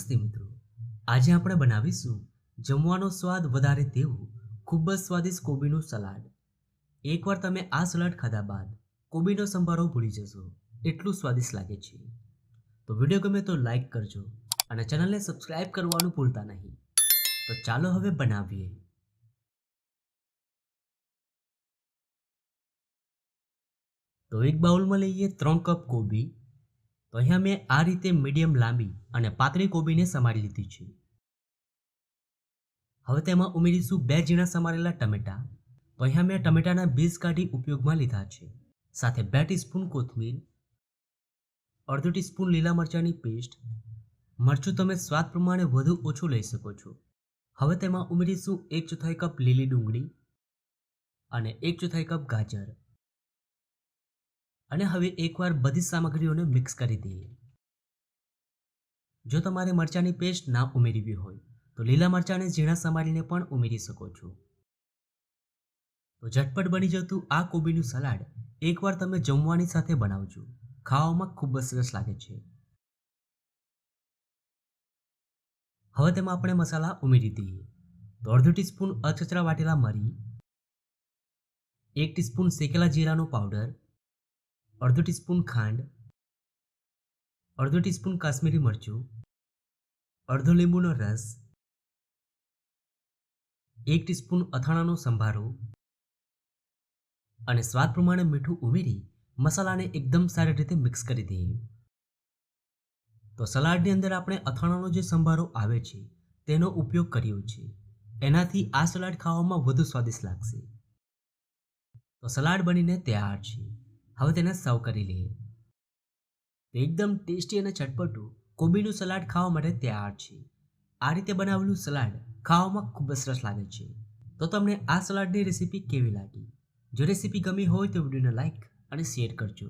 નમસ્તે મિત્રો, આજે આપણે બનાવીશું જમવાનો સ્વાદ વધારે તેવું ખૂબ જ સ્વાદિષ્ટ કોબીનું સલાડ. એકવાર તમે આ સલાડ ખાધા બાદ કોબીનો સંભારો ભૂલી જશો, એટલું સ્વાદિષ્ટ લાગે છે. તો વિડીયો ગમે તો લાઈક કરજો અને ચેનલને સબસ્ક્રાઇબ કરવાનું ભૂલતા નહીં. તો ચાલો હવે બનાવીએ. તો એક બાઉલમાં લઈએ 3 કપ કોબી. તો અહીંયા મેં આ રીતે મીડિયમ લાંબી અને પાતળી કોબીને સમારી લીધી છે. હવે તેમાં ઉમેરીશું 2 ઝીણા સમારેલા ટમેટા. તો અહીંયા મેં ટમેટાના બીજ કાઢી ઉપયોગમાં લીધા છે. સાથે 2 ટીસ્પૂન કોથમીર, અડધો ટીસ્પૂન લીલા મરચાંની પેસ્ટ. મરચું તમે સ્વાદ પ્રમાણે વધુ ઓછું લઈ શકો છો. હવે તેમાં ઉમેરીશું 1/4 કપ લીલી ડુંગળી અને 1/4 કપ ગાજર. અને હવે એકવાર બધી સામગ્રીઓને મિક્સ કરી દઈએ. જો તમારે મરચાંની પેસ્ટ ના ઉમેરવી હોય તો લીલા મરચાંને ઝીણા સમારીને પણ ઉમેરી શકો છો. તો ઝટપટ બની જતું આ કોબીનું સલાડ એકવાર તમે જમવાની સાથે બનાવજો. ખાવામાં ખૂબ જ સરસ લાગે છે. હવે તેમાં આપણે મસાલા ઉમેરી દઈએ. તો અડધો ટીસ્પૂન અધકચરા વાટેલા મરી, 1 ટીસ્પૂન શેકેલા જીરાનો પાવડર, અડધો ટીસ્પૂન ખાંડ, અડધો ટીસ્પૂન કાશ્મીરી મરચું, અડધો લીંબુનો રસ, 1 ટીસ્પૂન અથાણાનો સંભારો અને સ્વાદ પ્રમાણે મીઠું ઉમેરી મસાલાને એકદમ સારી રીતે મિક્સ કરી દઈએ. તો સલાડની અંદર આપણે અથાણાનો જે સંભારો આવે છે તેનો ઉપયોગ કર્યો છે. એનાથી આ સલાડ ખાવામાં વધુ સ્વાદિષ્ટ લાગશે. તો સલાડ બનીને તૈયાર છે. હવે તેને સર્વ કરી લઈએ. તો એકદમ ટેસ્ટી અને ચટપટું કોબીનું સલાડ ખાવા માટે તૈયાર છે. આ રીતે બનાવેલું સલાડ ખાવામાં ખૂબ જ સરસ લાગે છે. તો તમને આ સલાડની રેસીપી કેવી લાગી? જો રેસીપી ગમી હોય તો વિડીયોને લાઈક અને શેર કરજો.